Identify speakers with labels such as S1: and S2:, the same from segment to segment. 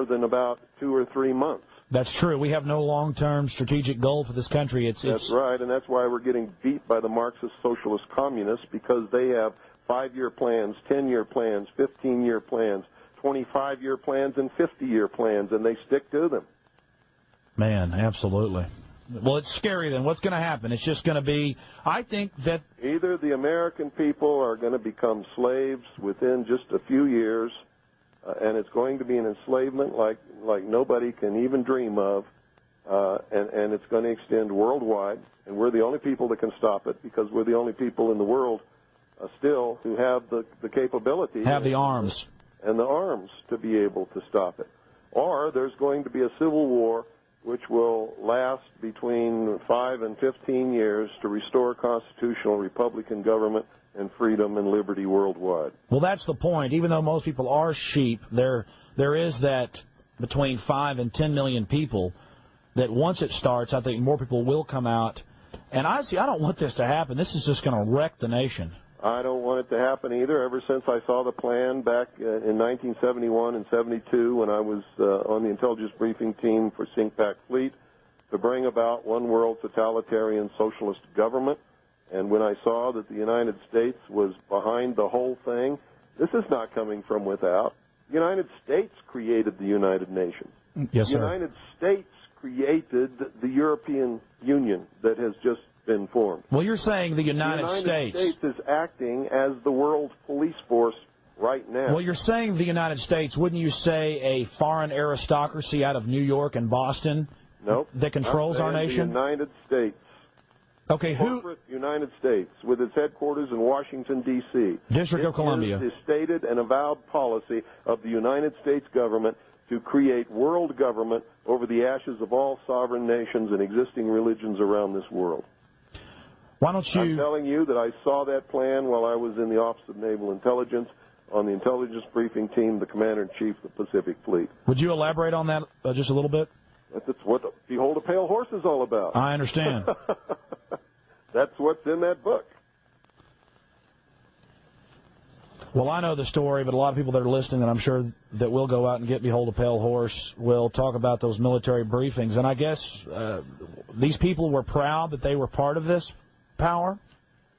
S1: more than about 2 or 3 months.
S2: That's true. We have no long-term strategic goal for this country.
S1: That's right, and that's why we're getting beat by the Marxist socialist communists, because they have 5-year plans, 10-year plans, 15-year plans, 25-year plans, and 50-year plans, and they stick to them.
S2: Man, absolutely. Well, it's scary then. What's going to happen? It's just going to be, I think that...
S1: Either the American people are going to become slaves within just a few years, and it's going to be an enslavement like nobody can even dream of, and it's going to extend worldwide, and we're the only people that can stop it, because we're the only people in the world still who have the capability...
S2: Have the arms.
S1: And the arms to be able to stop it. Or there's going to be a civil war which will last between 5 and 15 years to restore constitutional Republican government and freedom and liberty worldwide.
S2: Well, that's the point. Even though most people are sheep, there is that between 5 and 10 million people that once it starts, I think more people will come out. And I don't want this to happen. This is just going to wreck the nation.
S1: I don't want it to happen either. Ever since I saw the plan back in 1971 and 72 when I was on the intelligence briefing team for CINCPAC Fleet to bring about one world totalitarian socialist government, and when I saw that the United States was behind the whole thing, this is not coming from without. The United States created the United Nations.
S2: Yes, sir.
S1: The United States created the European Union that has just been formed.
S2: Well, you're saying the United States
S1: is acting as the world police force right now.
S2: Well, you're saying the United States. Wouldn't you say a foreign aristocracy out of New York and Boston that controls our nation?
S1: The United States.
S2: Okay,
S1: corporate United States, with its headquarters in Washington, D.C.
S2: District of Columbia.
S1: It is the stated and avowed policy of the United States government to create world government over the ashes of all sovereign nations and existing religions around this world.
S2: Why don't you...
S1: I'm telling you that I saw that plan while I was in the Office of Naval Intelligence on the intelligence briefing team, the Commander-in-Chief of the Pacific Fleet.
S2: Would you elaborate on that just a little bit?
S1: That's what Behold a Pale Horse is all about.
S2: I understand.
S1: That's what's in that book.
S2: Well, I know the story, but a lot of people that are listening, and I'm sure that will go out and get Behold a Pale Horse, will talk about those military briefings. And I guess these people were proud that they were part of this power?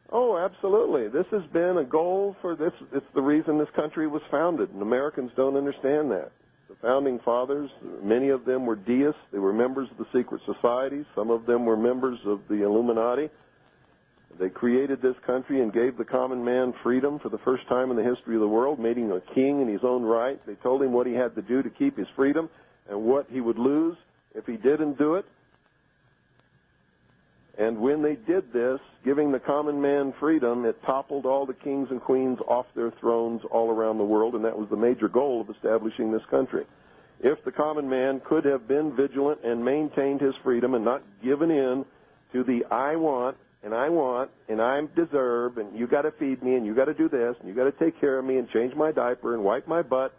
S1: Oh, absolutely. This has been a goal for this. It's the reason this country was founded, and Americans don't understand that. The founding fathers, many of them were deists. They were members of the secret societies. Some of them were members of the Illuminati. They created this country and gave the common man freedom for the first time in the history of the world, made him a king in his own right. They told him what he had to do to keep his freedom and what he would lose if he didn't do it. And when they did this, giving the common man freedom, it toppled all the kings and queens off their thrones all around the world, and that was the major goal of establishing this country. If the common man could have been vigilant and maintained his freedom and not given in to the I want, and I deserve, and you got to feed me, and you got to do this, and you got to take care of me, and change my diaper, and wipe my butt,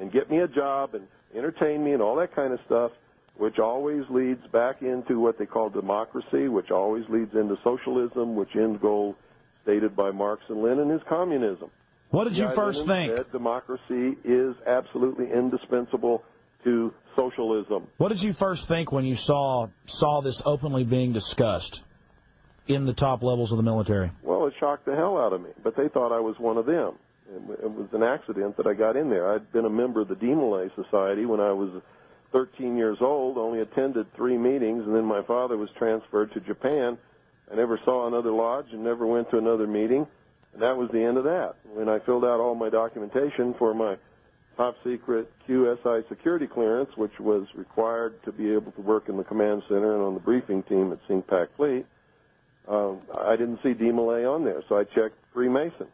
S1: and get me a job, and entertain me, and all that kind of stuff, which always leads back into what they call democracy, which always leads into socialism, which end goal stated by Marx and Lenin is communism.
S2: What did you first think?
S1: Said democracy is absolutely indispensable to socialism.
S2: What did you first think when you saw this openly being discussed in the top levels of the military?
S1: Well, it shocked the hell out of me, but they thought I was one of them. It was an accident that I got in there. I'd been a member of the Demolay Society when I was 13 years old, only attended 3 meetings, and then my father was transferred to Japan. I never saw another lodge and never went to another meeting, and that was the end of that. When I filled out all my documentation for my top-secret QSI security clearance, which was required to be able to work in the command center and on the briefing team at CINCPAC Fleet, I didn't see Demolay on there, so I checked Freemason.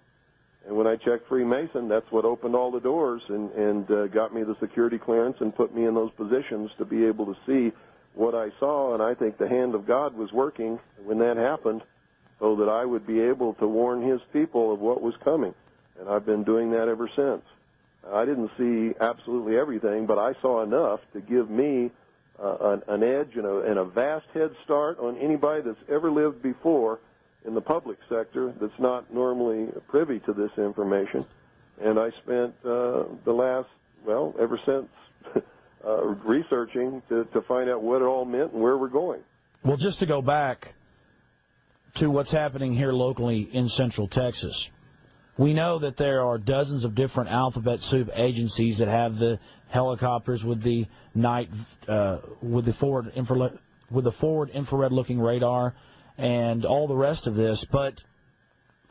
S1: And when I checked Freemason, that's what opened all the doors and got me the security clearance and put me in those positions to be able to see what I saw. And I think the hand of God was working when that happened so that I would be able to warn his people of what was coming. And I've been doing that ever since. I didn't see absolutely everything, but I saw enough to give me an edge and a vast head start on anybody that's ever lived before in the public sector that's not normally privy to this information. And I spent the last, ever since researching to find out what it all meant and where we're going.
S2: Well, just to go back to what's happening here locally in Central Texas, we know that there are dozens of different alphabet soup agencies that have the helicopters with the night, with the forward infrared looking radar, and all the rest of this. But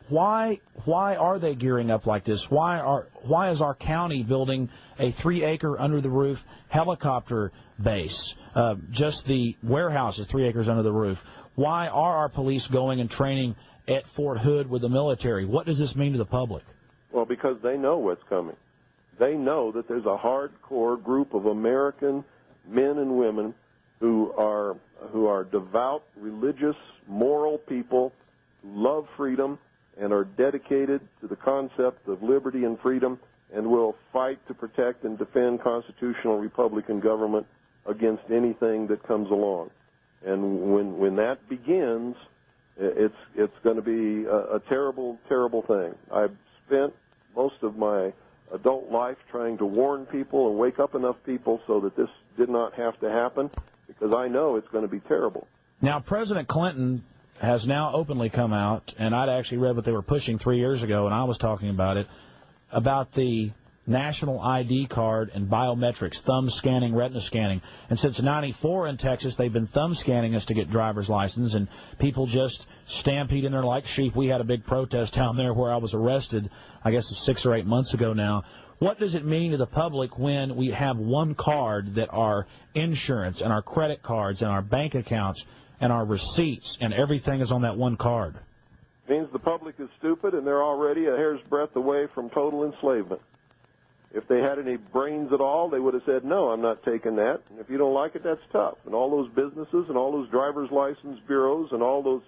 S2: why are they gearing up like this? Why is our county building a 3-acre under the roof helicopter base? Just the warehouse is 3 acres under the roof. Why are our police going and training at Fort Hood with the military? What does this mean to the public?
S1: Well, because they know what's coming. They know that there's a hardcore group of American men and women who are devout, religious, moral people who love freedom and are dedicated to the concept of liberty and freedom and will fight to protect and defend constitutional Republican government against anything that comes along. And when that begins, it's going to be a terrible, terrible thing. I've spent most of my adult life trying to warn people and wake up enough people so that this did not have to happen, because I know it's going to be terrible.
S2: Now, President Clinton has now openly come out, and I'd actually read what they were pushing 3 years ago, and I was talking about it, about the national ID card and biometrics, thumb scanning, retina scanning. And since '94 in Texas, they've been thumb scanning us to get driver's license, and people just stampede in there like sheep. We had a big protest down there where I was arrested, I guess it's 6 or 8 months ago now. What does it mean to the public when we have one card that our insurance and our credit cards and our bank accounts and our receipts and everything is on that one card?
S1: It means the public is stupid and they're already a hair's breadth away from total enslavement. If they had any brains at all, they would have said, no, I'm not taking that. And if you don't like it, that's tough. And all those businesses and all those driver's license bureaus and all those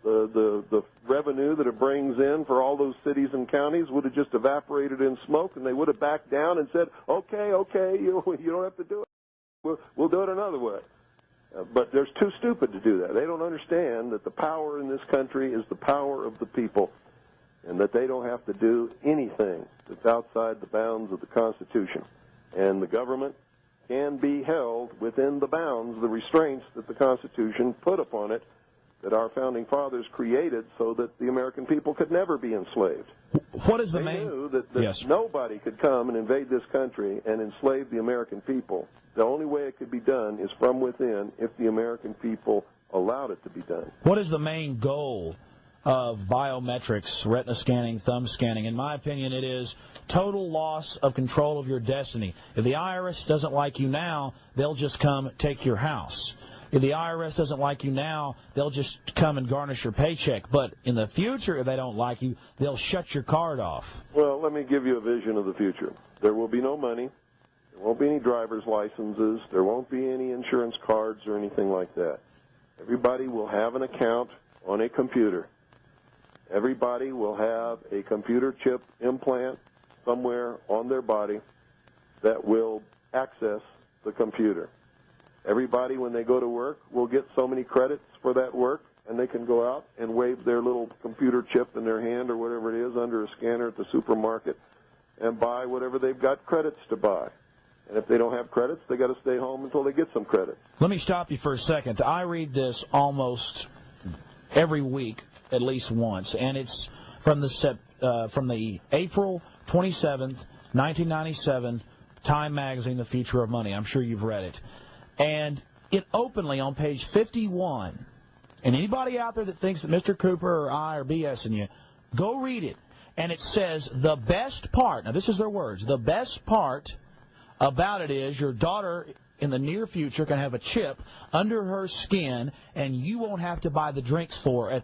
S1: the revenue that it brings in for all those cities and counties would have just evaporated in smoke, and they would have backed down and said, okay, you don't have to do it. We'll do it another way. But they're too stupid to do that. They don't understand that the power in this country is the power of the people, and that they don't have to do anything that's outside the bounds of the Constitution. And the government can be held within the bounds, the restraints that the Constitution put upon it, that our founding fathers created so that the American people could never be enslaved.
S2: What is the
S1: they
S2: main...
S1: knew that
S2: yes.
S1: Nobody could come and invade this country and enslave the American people. The only way it could be done is from within if the American people allowed it to be done.
S2: What is the main goal of biometrics, retina scanning, thumb scanning? In my opinion, it is total loss of control of your destiny. If the IRS doesn't like you now, they'll just come take your house. If the IRS doesn't like you now, they'll just come and garnish your paycheck. But in the future, if they don't like you, they'll shut your card off.
S1: Well, let me give you a vision of the future. There will be no money. There won't be any driver's licenses. There won't be any insurance cards or anything like that. Everybody will have an account on a computer. Everybody will have a computer chip implant somewhere on their body that will access the computer. Everybody, when they go to work, will get so many credits for that work, and they can go out and wave their little computer chip in their hand or whatever it is under a scanner at the supermarket and buy whatever they've got credits to buy. And if they don't have credits, they got to stay home until they get some credits.
S2: Let me stop you for a second. I read this almost every week, at least once, and it's from the April 27th, 1997 Time Magazine, The Future of Money. I'm sure you've read it. And it openly on page 51, and anybody out there that thinks that Mr. Cooper or I are BSing you, go read it. And it says the best part, now this is their words, the best part about it is your daughter in the near future can have a chip under her skin and you won't have to buy the drinks for her at the